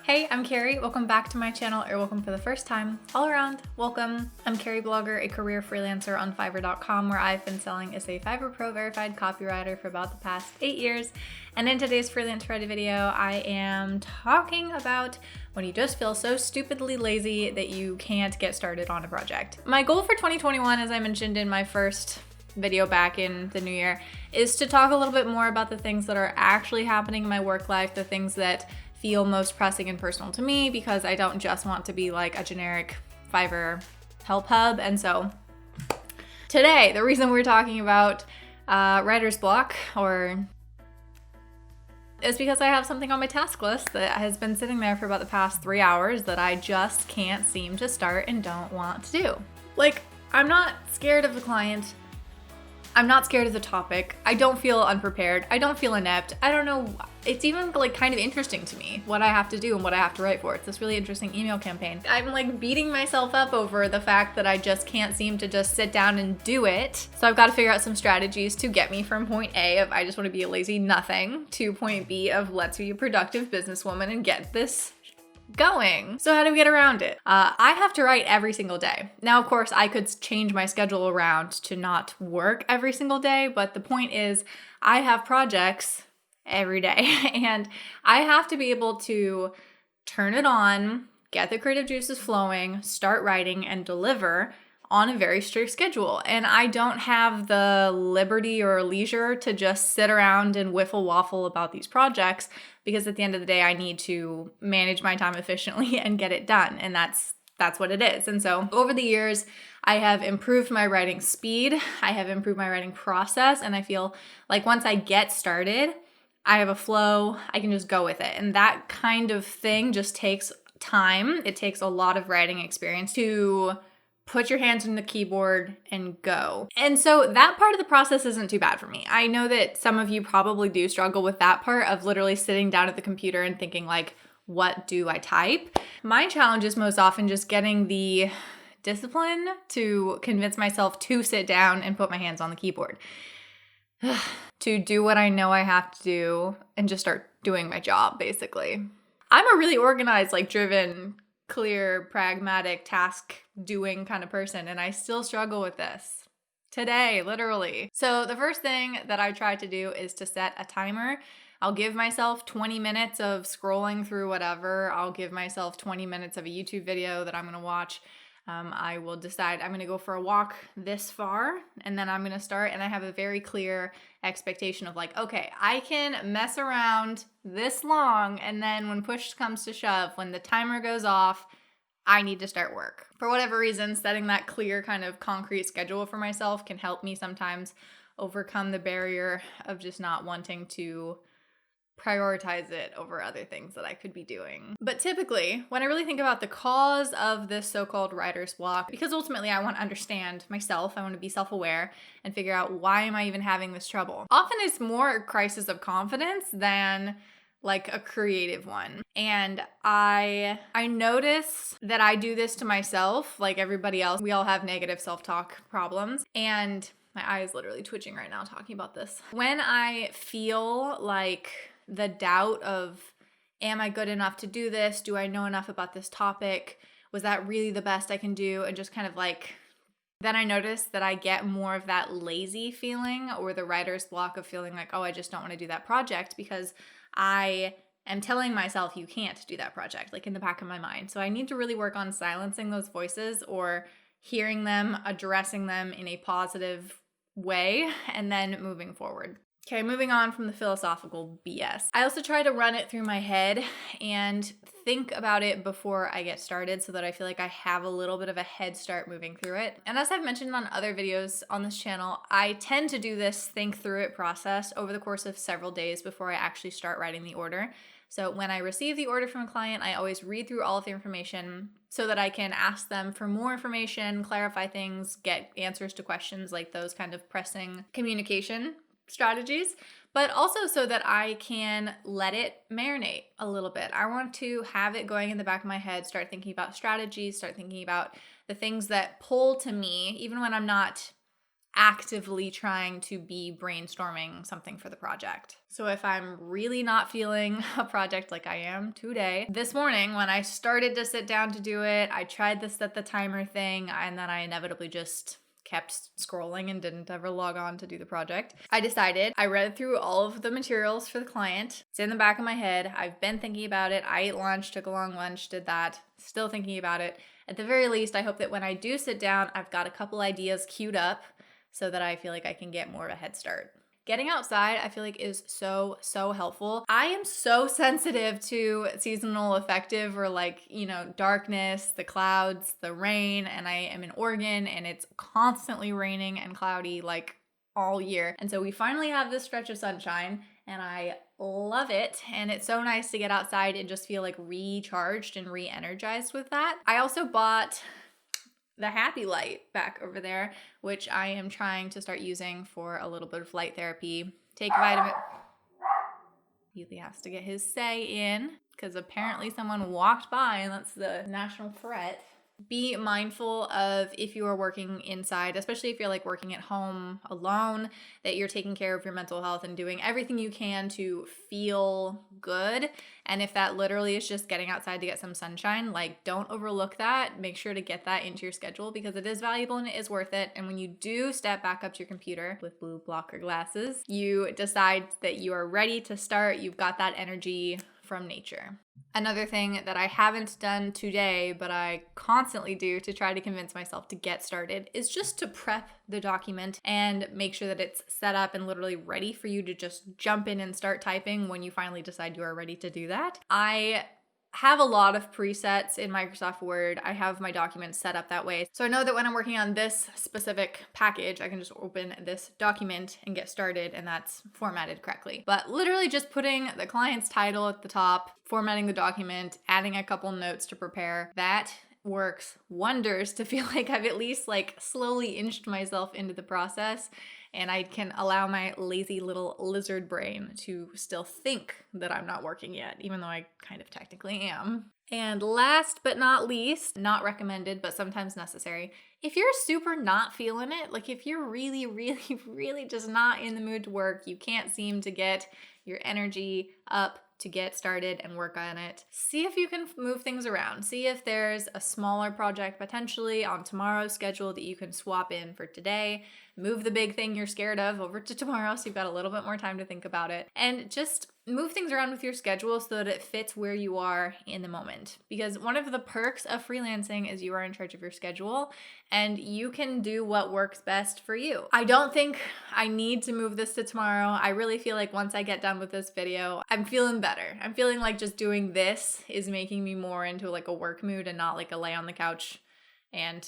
Hey, I'm Carrie. Welcome back to my channel, or welcome for the first time. All around, welcome. I'm Carrieblogger, a career freelancer on Fiverr.com, where I've been selling as a Fiverr Pro verified copywriter for about the past 8 years. And in today's freelance ready video, I am talking about when you just feel so stupidly lazy that you can't get started on a project. My goal for 2021, as I mentioned in my first video back in the new year, is to talk a little bit more about the things that are actually happening in my work life, the things that feel most pressing and personal to me, because I don't just want to be like a generic Fiverr help hub. And so today, the reason we're talking about writer's block is because I have something on my task list that has been sitting there for about the past 3 hours that I just can't seem to start and don't want to do. Like, I'm not scared of the client. I'm not scared of the topic. I don't feel unprepared. I don't feel inept. I don't know. It's even like kind of interesting to me what I have to do and what I have to write for. It's this really interesting email campaign. I'm like beating myself up over the fact that I just can't seem to just sit down and do it. So I've got to figure out some strategies to get me from point A of I just want to be a lazy nothing to point B of let's be a productive businesswoman and get this going. So how do we get around it? I have to write every single day. Now, of course, I could change my schedule around to not work every single day, but the point is I have projects every day and I have to be able to turn it on, get the creative juices flowing, start writing, and deliver on a very strict schedule. And I don't have the liberty or leisure to just sit around and whiffle waffle about these projects, because at the end of the day, I need to manage my time efficiently and get it done. And that's what it is. And so over the years, I have improved my writing speed. I have improved my writing process. And I feel like once I get started, I have a flow, I can just go with it. And that kind of thing just takes time. It takes a lot of writing experience to put your hands on the keyboard and go. And so that part of the process isn't too bad for me. I know that some of you probably do struggle with that part of literally sitting down at the computer and thinking like, what do I type? My challenge is most often just getting the discipline to convince myself to sit down and put my hands on the keyboard. To do what I know I have to do and just start doing my job, basically. I'm a really organized, like driven, clear, pragmatic, task-doing kind of person, and I still struggle with this today, literally. So the first thing that I try to do is to set a timer. I'll give myself 20 minutes of scrolling through whatever. I'll give myself 20 minutes of a YouTube video that I'm gonna watch. I will decide I'm gonna go for a walk this far, and then I'm gonna start, and I have a very clear expectation of like, okay, I can mess around this long, and then when push comes to shove, when the timer goes off, I need to start work. For whatever reason, setting that clear kind of concrete schedule for myself can help me sometimes overcome the barrier of just not wanting to prioritize it over other things that I could be doing. But typically, when I really think about the cause of this so-called writer's block, because ultimately I want to understand myself, I want to be self-aware and figure out why am I even having this trouble. Often it's more a crisis of confidence than like a creative one. And I notice that I do this to myself, like everybody else. We all have negative self-talk problems. And my eye is literally twitching right now talking about this. When I feel like the doubt of, am I good enough to do this? Do I know enough about this topic? Was that really the best I can do? And just kind of like, then I notice that I get more of that lazy feeling or the writer's block of feeling like, oh, I just don't want to do that project because I am telling myself you can't do that project, like in the back of my mind. So I need to really work on silencing those voices or hearing them, addressing them in a positive way, and then moving forward. Okay, moving on from the philosophical BS. I also try to run it through my head and think about it before I get started so that I feel like I have a little bit of a head start moving through it. And as I've mentioned on other videos on this channel, I tend to do this think through it process over the course of several days before I actually start writing the order. So when I receive the order from a client, I always read through all of the information so that I can ask them for more information, clarify things, get answers to questions, like those kind of pressing communication strategies, but also so that I can let it marinate a little bit. I want to have it going in the back of my head, start thinking about strategies, start thinking about the things that pull to me, even when I'm not actively trying to be brainstorming something for the project. So if I'm really not feeling a project like I am today, this morning when I started to sit down to do it, I tried the set the timer thing, and then I inevitably just kept scrolling and didn't ever log on to do the project. I read through all of the materials for the client. It's in the back of my head. I've been thinking about it. I ate lunch, took a long lunch, did that, still thinking about it. At the very least, I hope that when I do sit down, I've got a couple ideas queued up so that I feel like I can get more of a head start. Getting outside, I feel like is so helpful. I am so sensitive to seasonal affective or darkness, the clouds, the rain, and I am in Oregon and it's constantly raining and cloudy like all year. And so we finally have this stretch of sunshine and I love it. And it's so nice to get outside and just feel like recharged and re-energized with that. I also bought the happy light back over there, which I am trying to start using for a little bit of light therapy. Take vitamin. Healy has to get his say in because apparently someone walked by and that's the national threat. Be mindful of if you are working inside, especially if you're like working at home alone, that you're taking care of your mental health and doing everything you can to feel good. And if that literally is just getting outside to get some sunshine, like don't overlook that. Make sure to get that into your schedule because it is valuable and it is worth it. And when you do step back up to your computer with blue blocker glasses, you decide that you are ready to start. You've got that energy from nature. Another thing that I haven't done today, but I constantly do to try to convince myself to get started is just to prep the document and make sure that it's set up and literally ready for you to just jump in and start typing when you finally decide you are ready to do that. I have a lot of presets in Microsoft Word. I have my documents set up that way. So I know that when I'm working on this specific package, I can just open this document and get started and that's formatted correctly. But literally just putting the client's title at the top, formatting the document, adding a couple notes to prepare, that works wonders to feel like I've at least slowly inched myself into the process and I can allow my lazy little lizard brain to still think that I'm not working yet, even though I kind of technically am. And last but not least, not recommended, but sometimes necessary, if you're super not feeling it, like if you're really just not in the mood to work, you can't seem to get your energy up to get started and work on it, see if you can move things around. See if there's a smaller project potentially on tomorrow's schedule that you can swap in for today. Move the big thing you're scared of over to tomorrow so you've got a little bit more time to think about it. And just move things around with your schedule so that it fits where you are in the moment. Because one of the perks of freelancing is you are in charge of your schedule and you can do what works best for you. I don't think I need to move this to tomorrow. I really feel like once I get done with this video, I'm feeling better. I'm feeling like just doing this is making me more into a work mood and not a lay on the couch and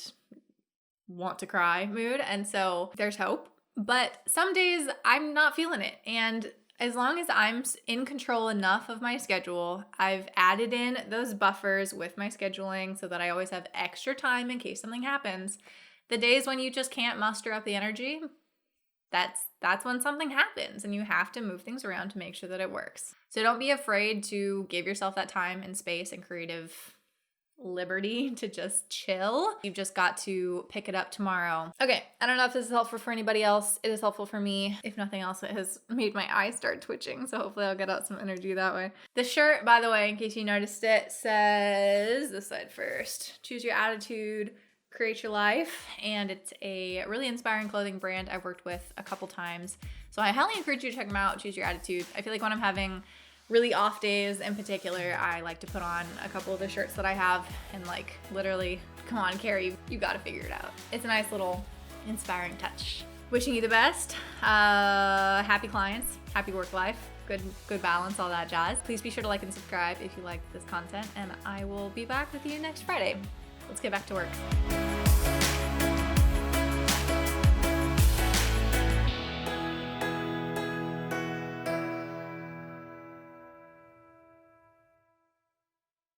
want to cry mood. And so there's hope. But some days I'm not feeling it. And as long as I'm in control enough of my schedule, I've added in those buffers with my scheduling so that I always have extra time in case something happens. The days when you just can't muster up the energy, that's when something happens and you have to move things around to make sure that it works. So don't be afraid to give yourself that time and space and creative liberty to just chill. You've just got to pick it up tomorrow. Okay, I don't know if this is helpful for anybody else. It is helpful for me. If nothing else, it has made my eyes start twitching, so hopefully I'll get out some energy that way. The shirt, by the way, in case you noticed it, says this side first. Choose your attitude, create your life, and it's a really inspiring clothing brand I've worked with a couple times. So I highly encourage you to check them out, choose your attitude. I feel like when I'm having really off days in particular, I like to put on a couple of the shirts that I have and literally, come on, Carrie, you gotta figure it out. It's a nice little inspiring touch. Wishing you the best, happy clients, happy work life, good balance, all that jazz. Please be sure to like and subscribe if you like this content, and I will be back with you next Friday. Let's get back to work.